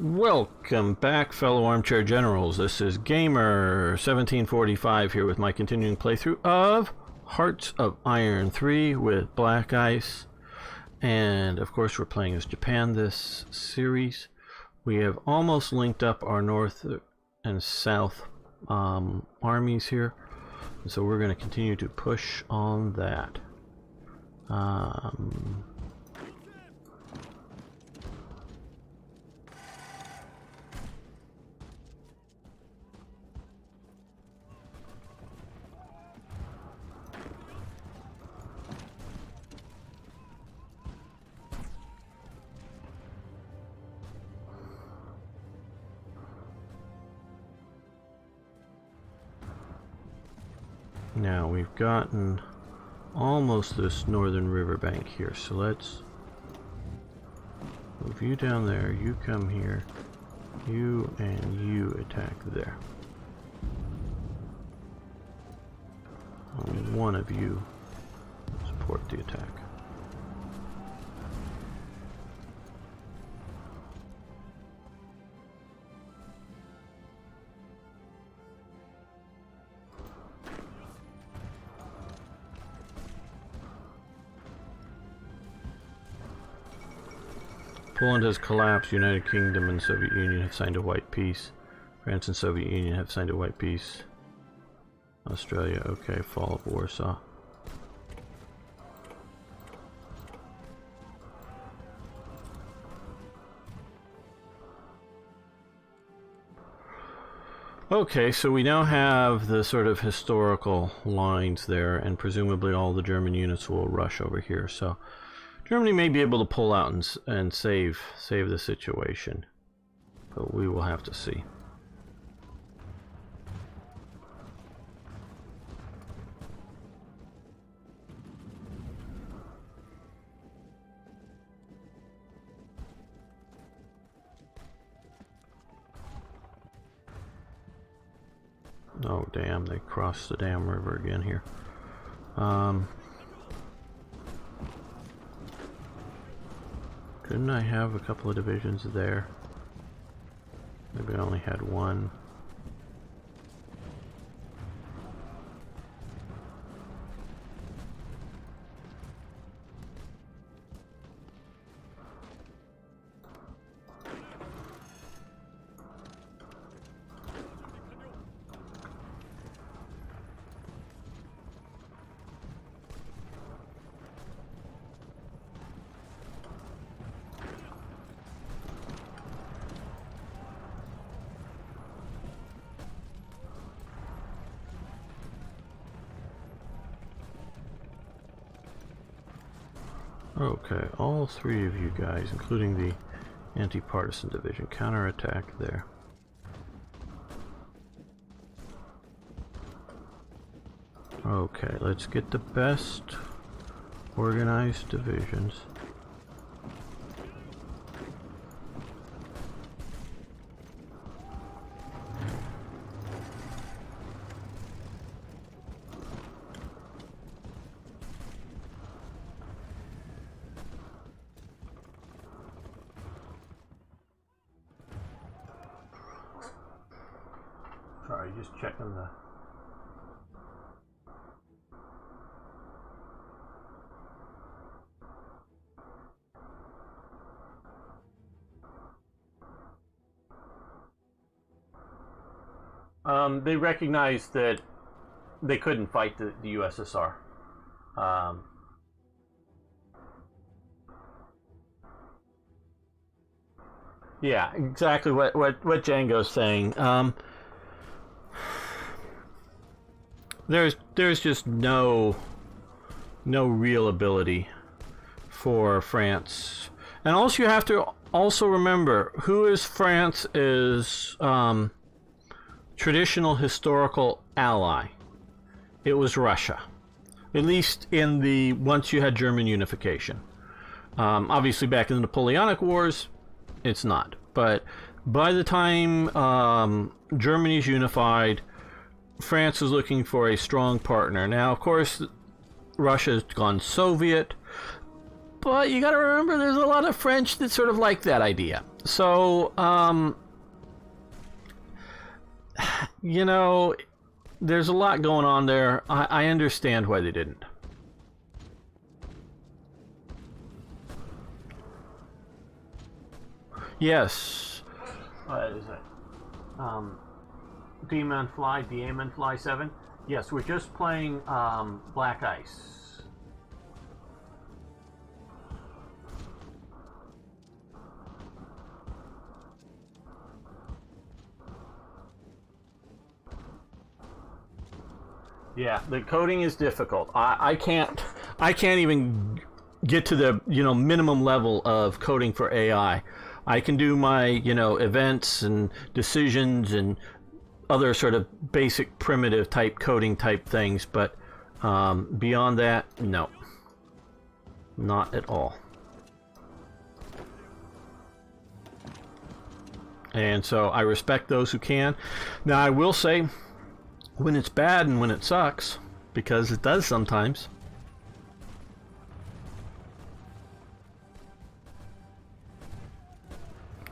Welcome back, fellow armchair generals. This is Gamer 1745 here with my continuing playthrough of Hearts of Iron 3 with Black Ice. And of course we're playing as Japan this series. We have almost linked up our north and south armies here. And so we're going to continue to push on that. Now we've gotten almost this northern riverbank here, so let's move you down there, you come here, you and you attack there. Only one of you support the attack. Poland has collapsed. United Kingdom and Soviet Union have signed a white peace. France and Soviet Union have signed a white peace. Australia, okay. Fall of Warsaw. Okay, so we now have the sort of historical lines there, and presumably all the German units will rush over here. So Germany may be able to pull out and save the situation, but we will have to see. Oh damn, they crossed the damn river again here. Couldn't I have a couple of divisions there? Maybe I only had one. Okay, all three of you guys, including the anti-partisan division, counterattack there. Okay, let's get the best organized divisions. Sorry, just checking the... They recognized that they couldn't fight the USSR. Yeah, exactly what Django's saying. There's just no real ability for France, and also you have to also remember who is France's traditional historical ally. It was Russia, at least in the once you had German unification. Obviously, back in the Napoleonic Wars, it's not. But by the time Germany's unified, France is looking for a strong partner. Now, of course, Russia's gone Soviet. But you got to remember, there's a lot of French that sort of like that idea. So, you know, there's a lot going on there. I understand why they didn't. Yes. What is it? Demon Fly 7. Yes, we're just playing Black Ice. Yeah, the coding is difficult. I can't even get to the minimum level of coding for AI. I can do my events and decisions and other sort of basic primitive type coding type things, but beyond that, no, not at all. And so I respect those who can. Now I will say, when it's bad and when it sucks, because it does sometimes.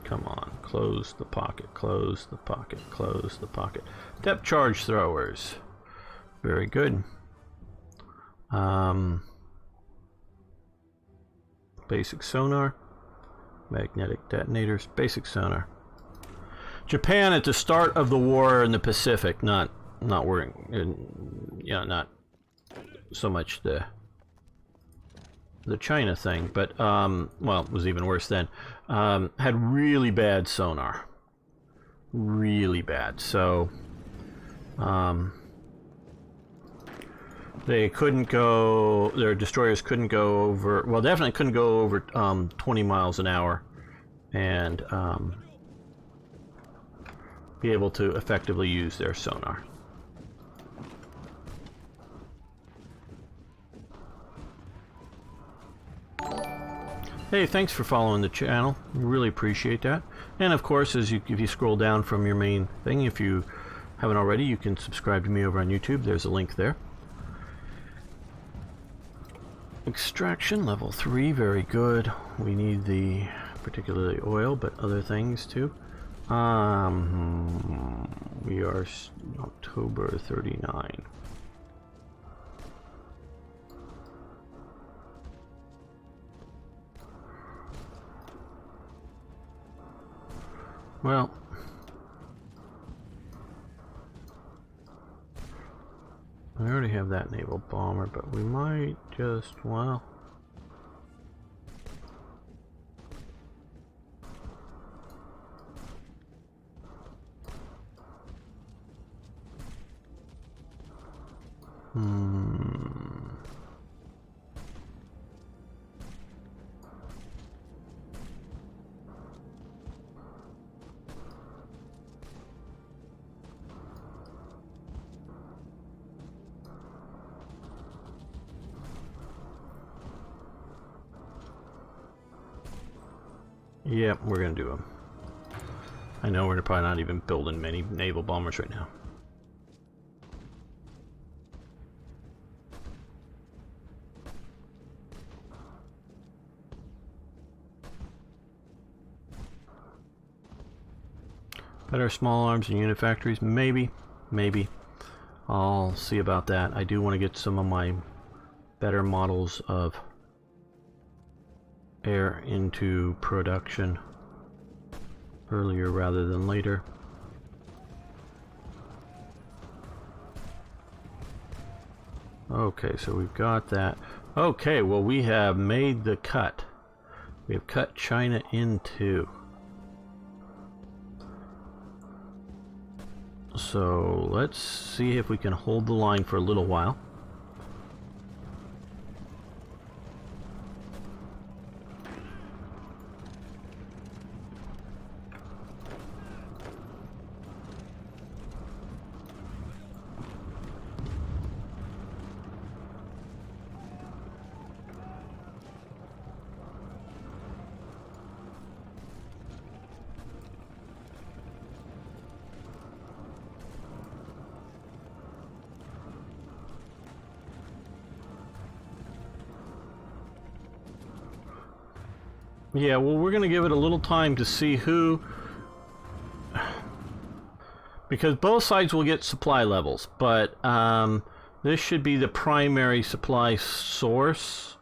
Come on, close the pocket, close the pocket, close the pocket. Depth charge throwers. Very good. Basic sonar. Magnetic detonators. Basic sonar. Japan at the start of the war in the Pacific, not worrying, not so much the China thing, but well, it was even worse then. Had really bad sonar, really bad. So they couldn't go. Their destroyers couldn't go over. Well, definitely couldn't go over 20 miles an hour, and be able to effectively use their sonar. Hey, thanks for following the channel. We really appreciate that. And of course, if you scroll down from your main thing, if you haven't already, you can subscribe to me over on YouTube. There's a link there. Extraction level 3, very good. We need the particularly oil, but other things too. We are October 39. Well, I already have that naval bomber, but we might just, well, yep, we're gonna do them. I know we're probably not even building many naval bombers right now. Better small arms and unit factories? Maybe. Maybe. I'll see about that. I do want to get some of my better models of air into production earlier rather than later. Okay, so we've got that. Okay, well, we have made the cut. We have cut China in two. So let's see if we can hold the line for a little while. Yeah, well, we're going to give it a little time to see who... Because both sides will get supply levels, but this should be the primary supply source.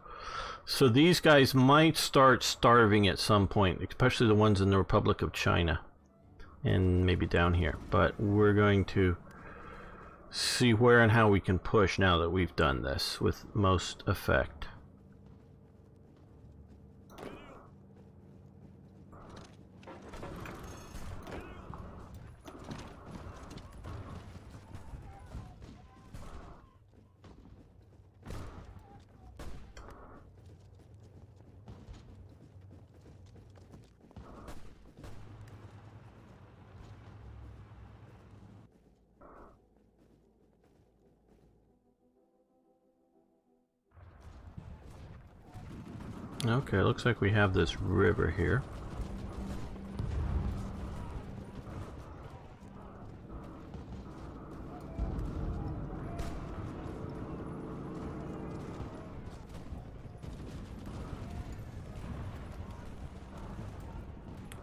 So these guys might start starving at some point, especially the ones in the Republic of China. And maybe down here. But we're going to see where and how we can push now that we've done this with most effect. Okay, looks like we have this river here.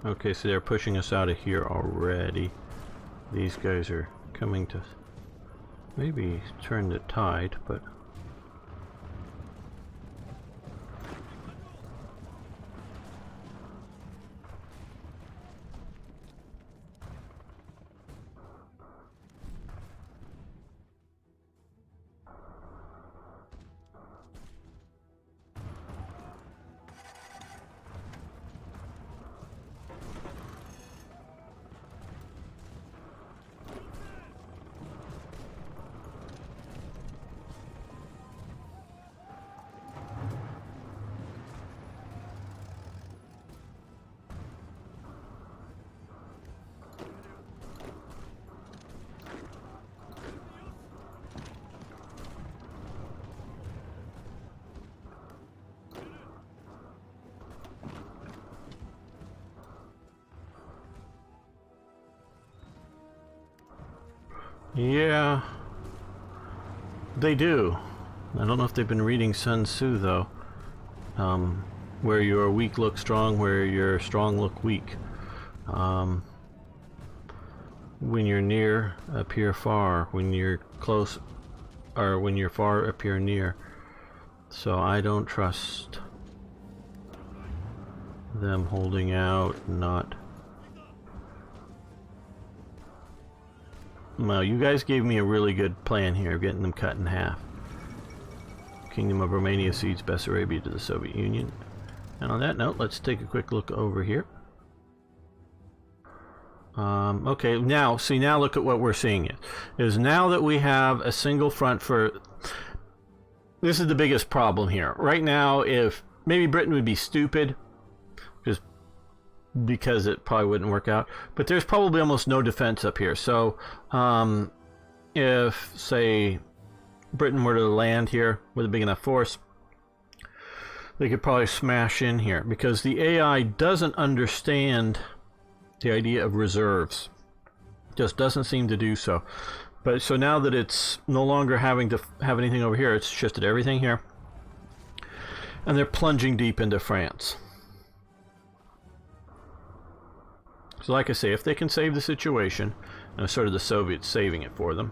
Okay, so they're pushing us out of here already. These guys are coming to maybe turn the tide, but... Yeah, they do. I don't know if they've been reading Sun Tzu, though. Where you're weak, look strong. Where you're strong, look weak. When you're near, appear far. When you're close, or when you're far, appear near. So I don't trust them holding out, not... Well, you guys gave me a really good plan here, getting them cut in half. Kingdom of Romania cedes Bessarabia to the Soviet Union. And on that note, let's take a quick look over here. Okay, now, see, now look at what we're seeing. Is now that we have a single front for... This is the biggest problem here. Right now, if maybe Britain would be stupid, just because it probably wouldn't work out, but there's probably almost no defense up here. So if, say, Britain were to land here with a big enough force, they could probably smash in here, because the AI doesn't understand the idea of reserves. Just doesn't seem to do so. But so now that it's no longer having to have anything over here, it's shifted everything here, and they're plunging deep into France. So like I say, if they can save the situation, and sort of the Soviets saving it for them.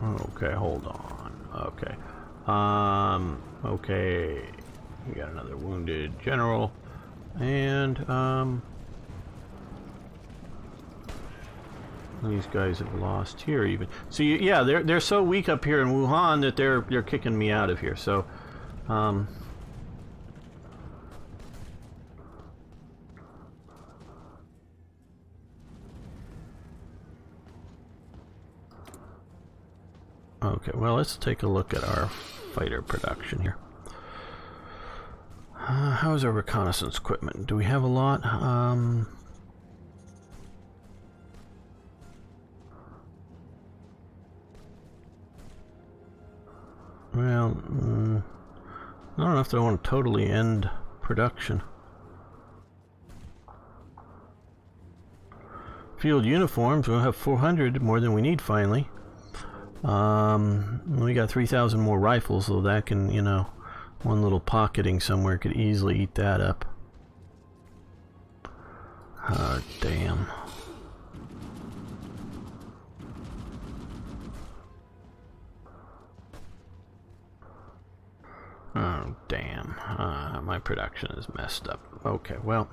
Okay, hold on. Okay. Okay. We got another wounded general. And, these guys have lost here even. So yeah, they're so weak up here in Wuhan that they're kicking me out of here. So, okay, well, let's take a look at our fighter production here. How's our reconnaissance equipment? Do we have a lot? Well, I don't know if they want to totally end production. Field uniforms, we'll have 400, more than we need finally. We got 3,000 more rifles, so that can, you know, one little pocketing somewhere could easily eat that up. Oh, damn. Oh, damn. My production is messed up. Okay, well.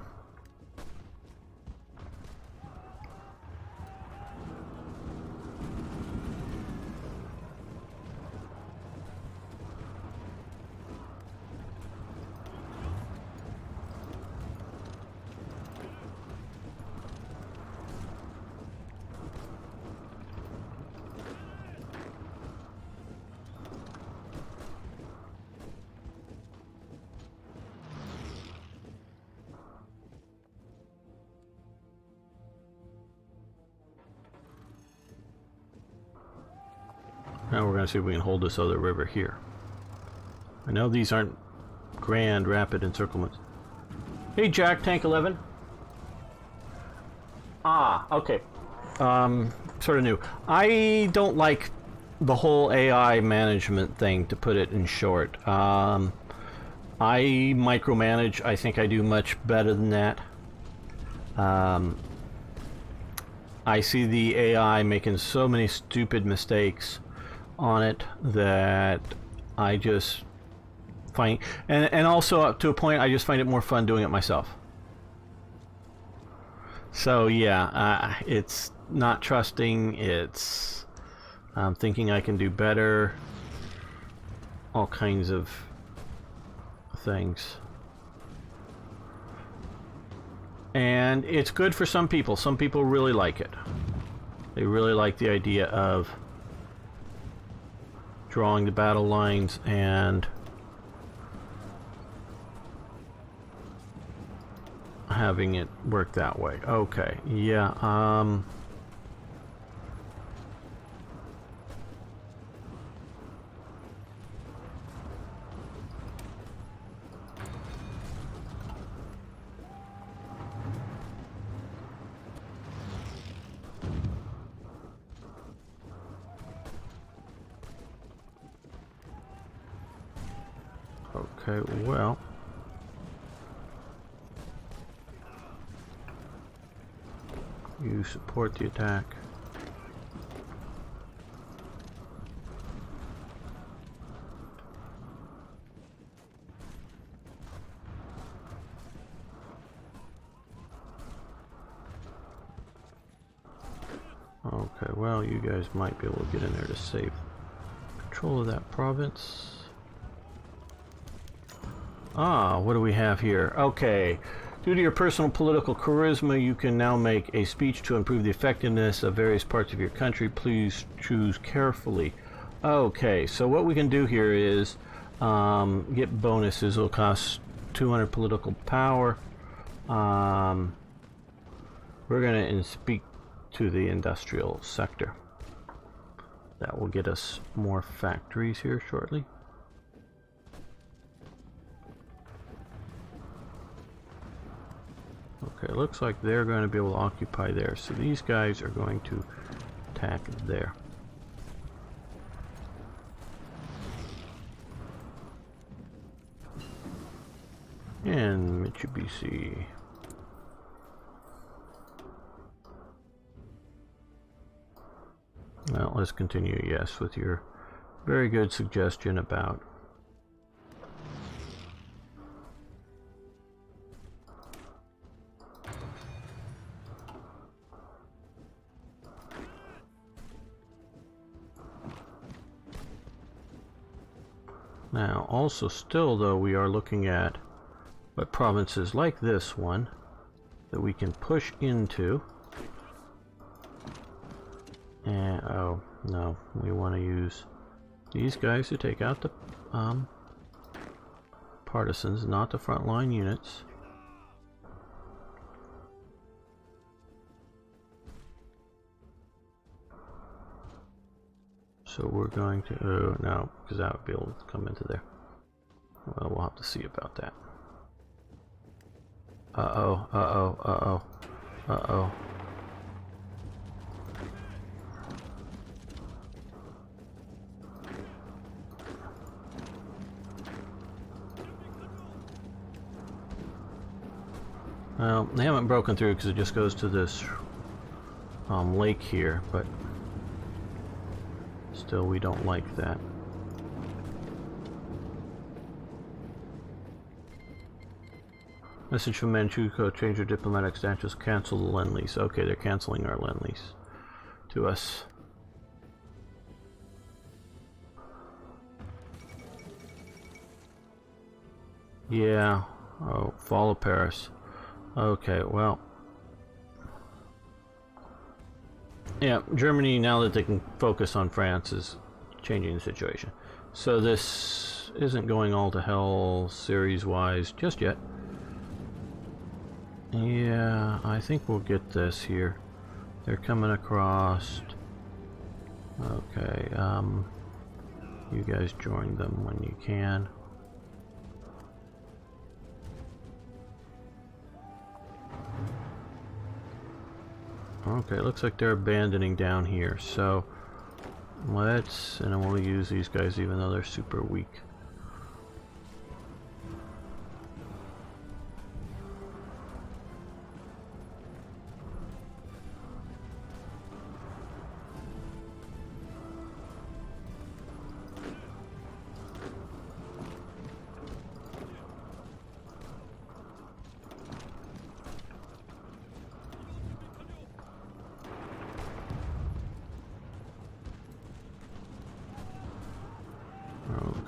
Now we're going to see if we can hold this other river here. I know these aren't grand rapid encirclements. Hey Jack, Tank 11. Ah, okay. Sort of new. I don't like the whole AI management thing, to put it in short. I micromanage. I think I do much better than that. I see the AI making so many stupid mistakes on it that I just find, and also up to a point, I just find it more fun doing it myself. So yeah, it's not trusting, it's thinking I can do better, all kinds of things. And it's good for some people. Some people really like it. They really like the idea of drawing the battle lines and having it work that way. Okay, yeah, okay, well, you support the attack. Okay, well, you guys might be able to get in there to save control of that province. Ah, what do we have here? Okay. Due to your personal political charisma, you can now make a speech to improve the effectiveness of various parts of your country. Please choose carefully. Okay, so what we can do here is get bonuses. It'll cost 200 political power. We're going to speak to the industrial sector. That will get us more factories here shortly. Okay, it looks like they're going to be able to occupy there. So these guys are going to attack there. And Mitsubishi. Well, let's continue, yes, with your very good suggestion about now. Also, still though, we are looking at what provinces like this one that we can push into. And oh no, we want to use these guys to take out the partisans, not the frontline units. So we're going to, oh no, because that would be able to come into there. Well, we'll have to see about that. Uh-oh, uh-oh, uh-oh, uh-oh. Well, they haven't broken through because it just goes to this lake here, but still we don't like that. Message from Manchukuo, change your diplomatic status, cancel the Lend-Lease. Okay, they're canceling our Lend-Lease to us. Yeah. Oh, fall of Paris. Okay, well. Yeah, Germany, now that they can focus on France, is changing the situation. So this isn't going all to hell series-wise just yet. Yeah, I think we'll get this here. They're coming across. Okay, you guys join them when you can. Okay, it looks like they're abandoning down here, so let's, and then we'll use these guys even though they're super weak.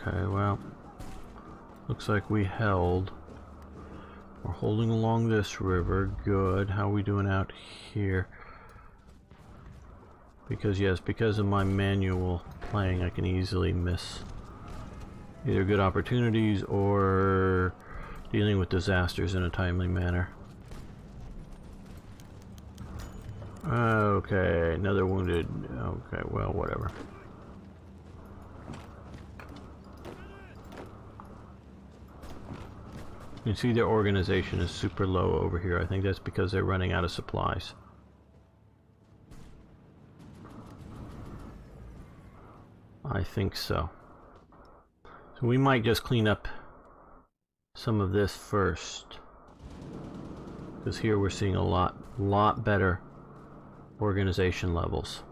Okay, well, looks like we held. We're holding along this river. Good. How are we doing out here? Because, yes, because of my manual playing, I can easily miss either good opportunities or dealing with disasters in a timely manner. Okay, another wounded. Okay, well, whatever. You can see their organization is super low over here. I think that's because they're running out of supplies. I think so. So we might just clean up some of this first. Because here we're seeing a lot better organization levels.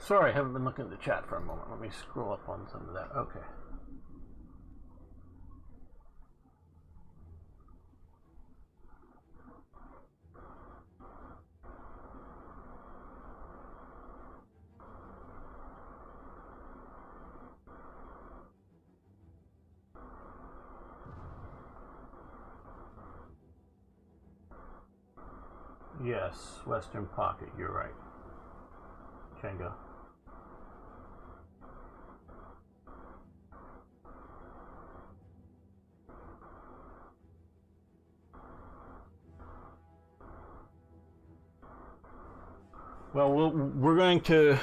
Sorry, I haven't been looking at the chat for a moment. Let me scroll up on some of that. Okay. Yes, Western Pocket, you're right. Chenga. Well, we're going to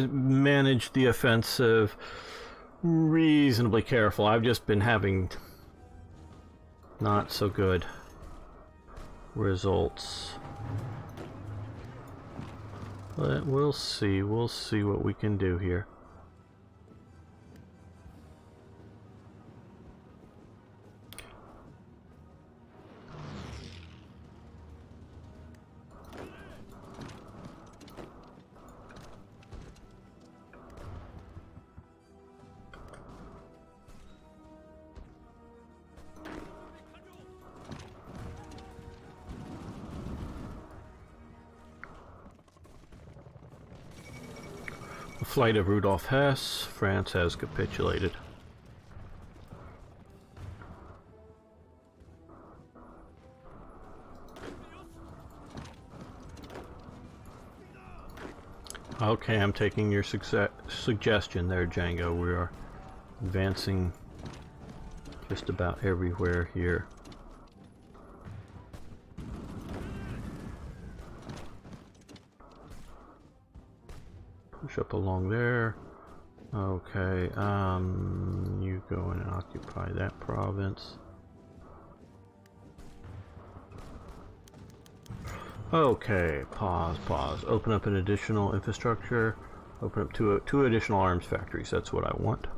manage the offensive reasonably careful. I've just been having not so good results. But we'll see what we can do here. Flight of Rudolf Hess. France has capitulated. Okay, I'm taking your suggestion there, Django. We are advancing just about everywhere here. Push up along there. Okay, you go in and occupy that province. Okay, pause. Open up an additional infrastructure. Open up two additional arms factories. That's what I want.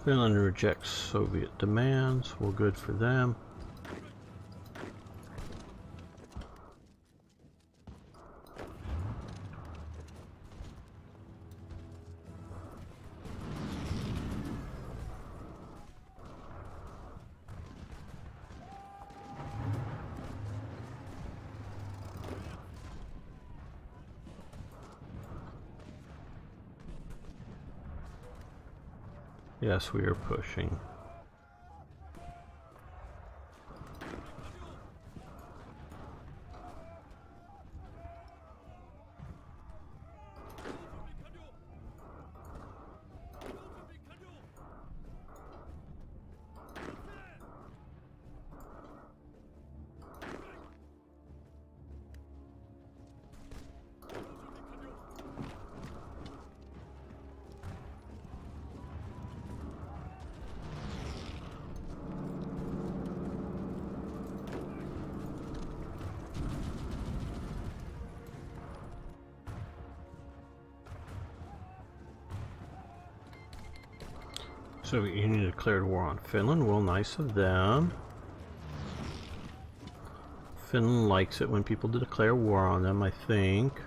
Finland rejects Soviet demands. Well, good for them. Yes, we are pushing. Soviet Union declared war on Finland. Well, nice of them. Finland likes it when people declare war on them, I think.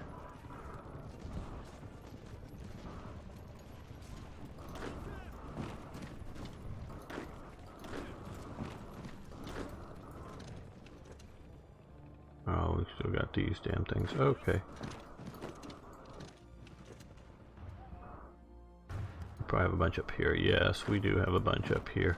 Oh, we still got these damn things. Okay. Probably have a bunch up here. Yes, we do have a bunch up here.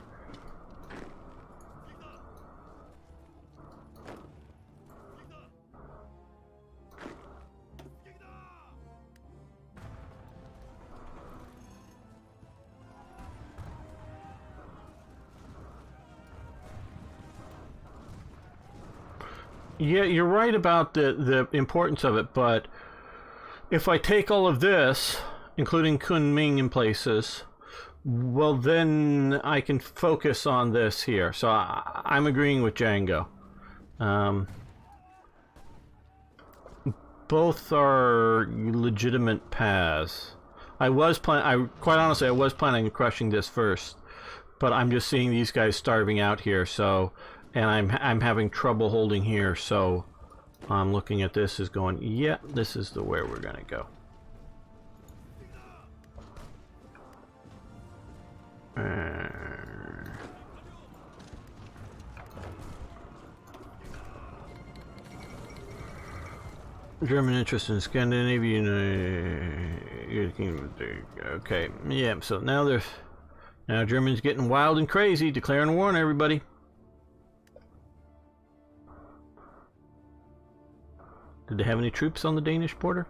Yeah, you're right about the importance of it, but if I take all of this, including Kunming in places, well, then I can focus on this here. So I'm agreeing with Django. Both are legitimate paths. Quite honestly, I was planning on crushing this first, but I'm just seeing these guys starving out here. So, and I'm having trouble holding here. So, I'm looking at this as going, yeah, this is the way we're gonna go. German interest in Scandinavia. Okay, yeah. So now Germany's getting wild and crazy, declaring war on everybody. Did they have any troops on the Danish border?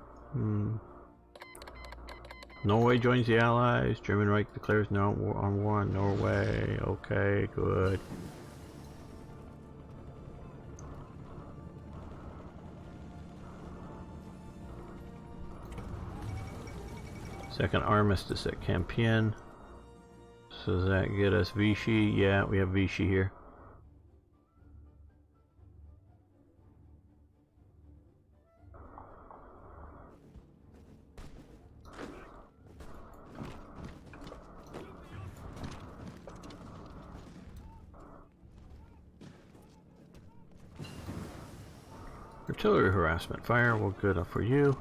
Norway joins the Allies. German Reich declares war on Norway. Okay, good. Second armistice at Campion. So does that get us Vichy? Yeah, we have Vichy here. Artillery harassment fire, well, good enough for you.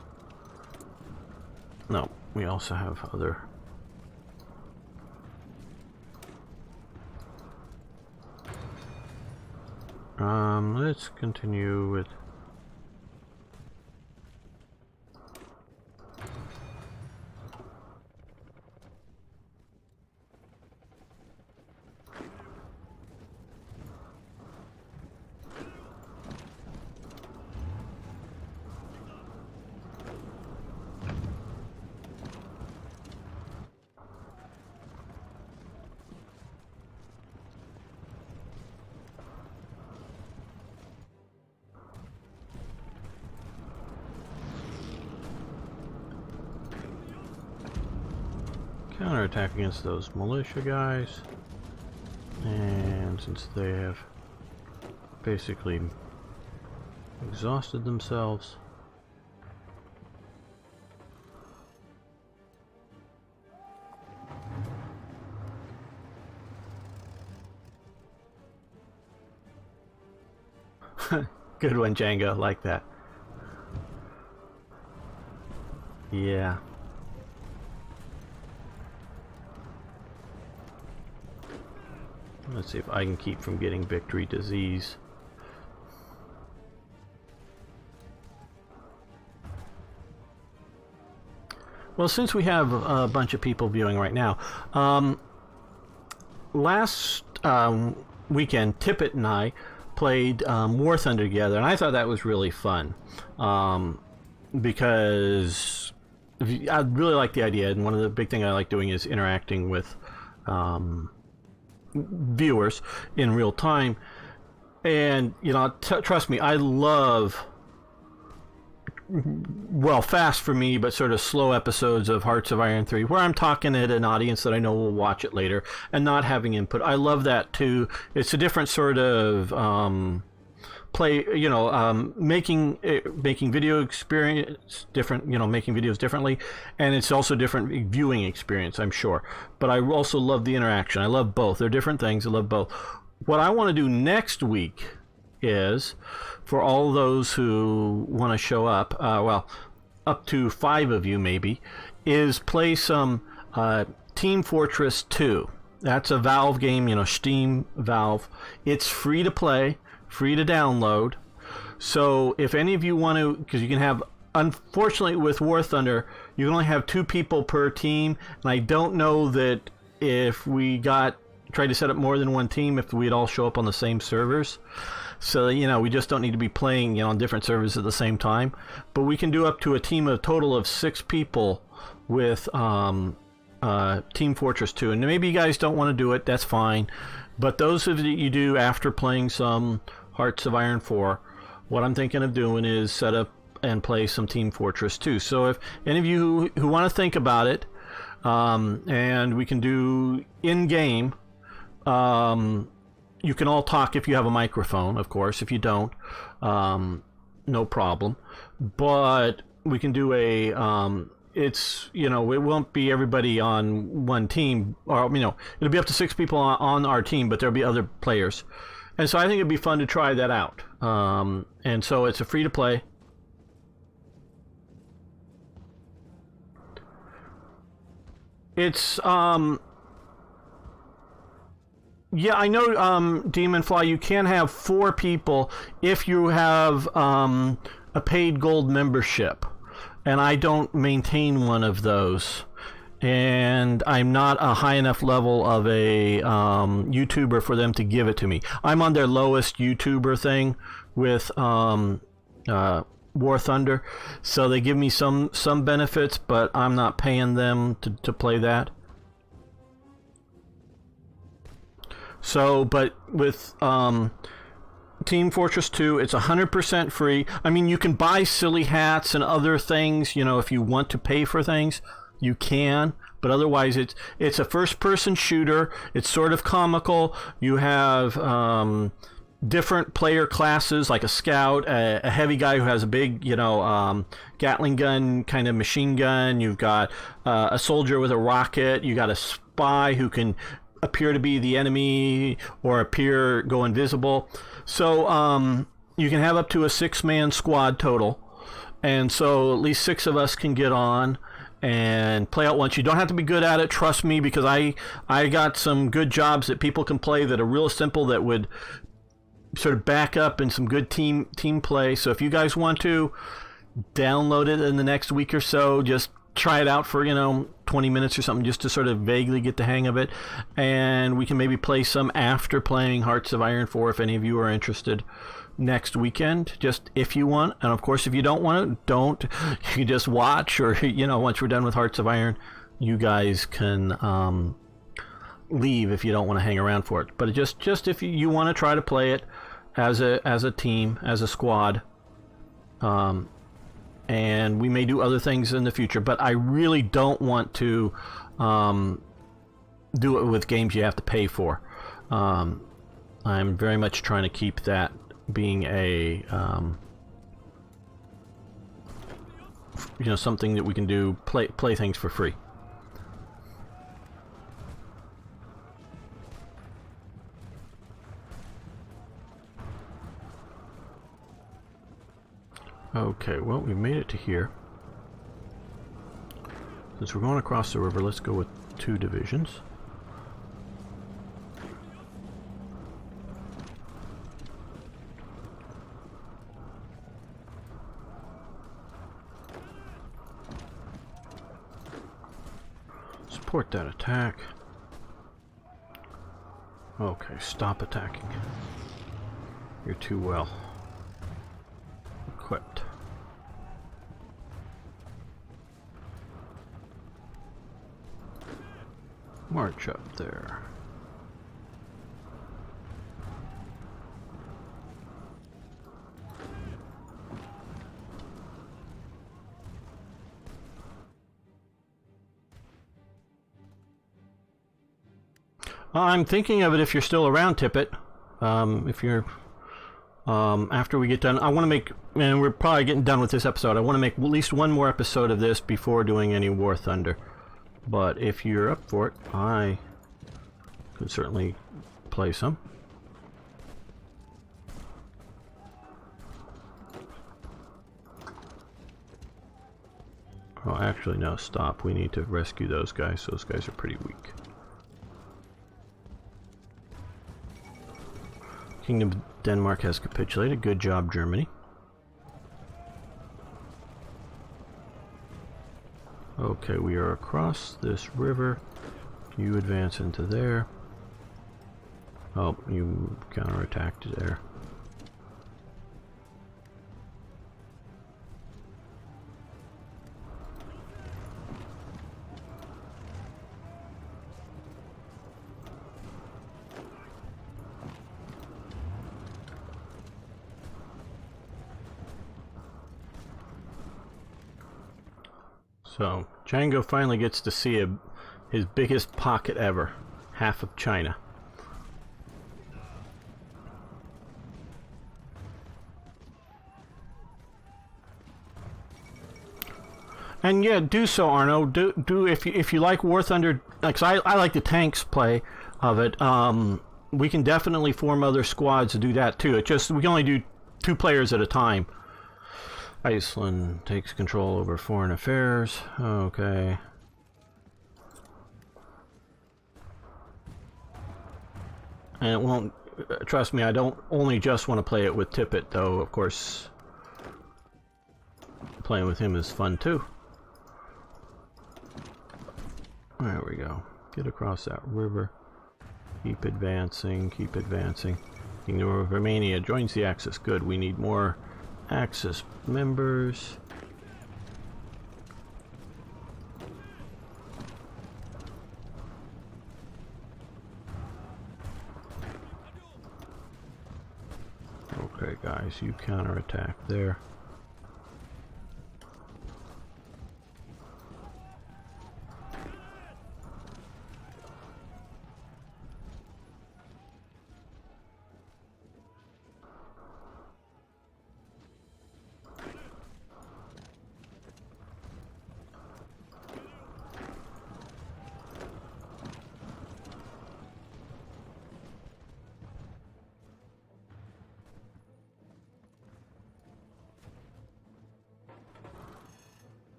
No, we also have other. Let's continue with... counterattack against those militia guys, and since they have basically exhausted themselves, good one, Django, like that. Yeah. Let's see if I can keep from getting victory disease. Well, since we have a bunch of people viewing right now, last weekend, Tippett and I played War Thunder together, and I thought that was really fun because I really like the idea, and one of the big things I like doing is interacting with viewers in real time. And you know, trust me, I love, well, fast for me, but sort of slow episodes of Hearts of Iron 3 where I'm talking at an audience that I know will watch it later and not having input. I love that too. It's a different sort of play, you know, making video experience different, you know, making videos differently, and it's also different viewing experience, I'm sure. But I also love the interaction. I love both. They're different things. I love both. What I want to do next week is, for all those who want to show up, well, up to 5 of you maybe, is play some Team Fortress 2. That's a Valve game, you know, Steam, Valve. It's free to play, free to download. So if any of you want to, because you can have, unfortunately with War Thunder, you can only have 2 people per team, and I don't know that if we tried to set up more than one team, if we'd all show up on the same servers. So, you know, we just don't need to be playing, you know, on different servers at the same time. But we can do up to a team of total of 6 people with Team Fortress 2. And maybe you guys don't want to do it, that's fine. But those of you do after playing some Hearts of Iron 4, what I'm thinking of doing is set up and play some Team Fortress 2. So if any of you who want to think about it, and we can do in-game, you can all talk if you have a microphone, of course. If you don't, no problem. But we can do a, it's, you know, it won't be everybody on one team, or, you know, it'll be up to 6 people on our team, but there'll be other players. And so I think it'd be fun to try that out. And so it's a free to play. It's, yeah, I know, Demon Fly, you can have 4 people if you have a paid gold membership. And I don't maintain one of those. And I'm not a high enough level of a YouTuber for them to give it to me. I'm on their lowest YouTuber thing with War Thunder. So they give me some benefits, but I'm not paying them to play that. So, but with Team Fortress 2, it's 100% free. I mean, you can buy silly hats and other things, you know, if you want to pay for things, you can. But otherwise, it's a first-person shooter. It's sort of comical. You have different player classes, like a scout, a heavy guy who has a big, you know, Gatling gun, kind of machine gun. You've got a soldier with a rocket. You got a spy who can appear to be the enemy or go invisible. So you can have up to a 6-man squad total, and so at least 6 of us can get on and play out once. You don't have to be good at it, trust me, because I got some good jobs that people can play that are real simple, that would sort of back up and some good team play. So if you guys want to download it in the next week or so, just try it out for 20 minutes or something, just to sort of vaguely get the hang of it, and we can maybe play some after playing Hearts of Iron 4 if any of you are interested next weekend, just if you want. And of course, if you don't want it, don't. You just watch, or once we're done with Hearts of Iron, you guys can leave if you don't want to hang around for it. But just if you want to try to play it as a team, as a squad, and we may do other things in the future, but I really don't want to do it with games you have to pay for. I'm very much trying to keep that being a something that we can do, play things for free. Okay, well, we made it to here. Since we're going across the river, let's go with 2 divisions. Support that attack. Okay, stop attacking. You're too well equipped. March up there. I'm thinking of it if you're still around, Tippett. If you're after we get done, I want to make, and we're probably getting done with this episode, I want to make at least one more episode of this before doing any War Thunder. But if you're up for it, I could certainly play some. Oh, actually, no, stop. We need to rescue those guys. Those guys are pretty weak. Kingdom of Denmark has capitulated. Good job, Germany. Okay, we are across this river. You advance into there. Oh, you counterattacked there. So, Django finally gets to see his biggest pocket ever, half of China. And yeah, do so, Arno. Do if you like War Thunder, like I like the tanks play of it. We can definitely form other squads to do that too. It just, we can only do 2 players at a time. Iceland takes control over foreign affairs. Okay. And it won't, trust me, I don't only just want to play it with Tippett, though, of course. Playing with him is fun, too. There we go. Get across that river. Keep advancing, keep advancing. Kingdom of Romania joins the Axis. Good, we need more Axis members. Okay, guys, you counterattack there.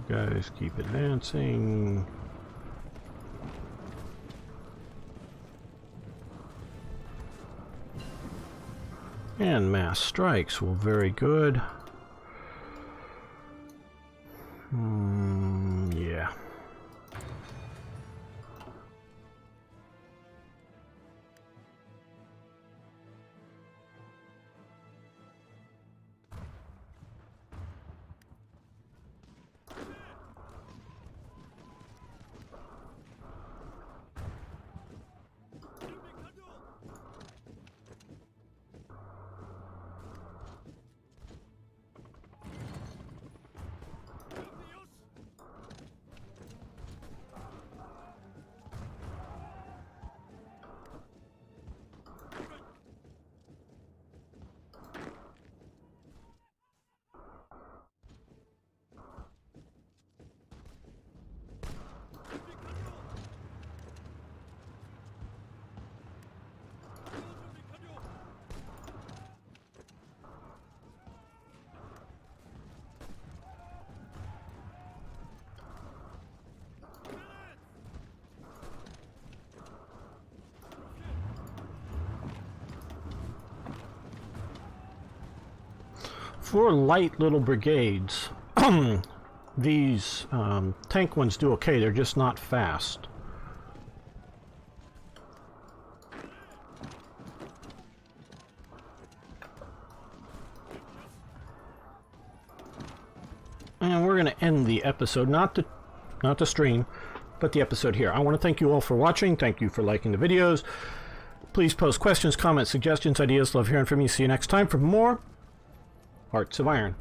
You guys keep advancing. And mass strikes. Well, very good. Yeah. For light little brigades, these tank ones do okay. They're just not fast. And we're going to end the episode, not the stream, but the episode here. I want to thank you all for watching. Thank you for liking the videos. Please post questions, comments, suggestions, ideas. Love hearing from you. See you next time for more Hearts of Iron.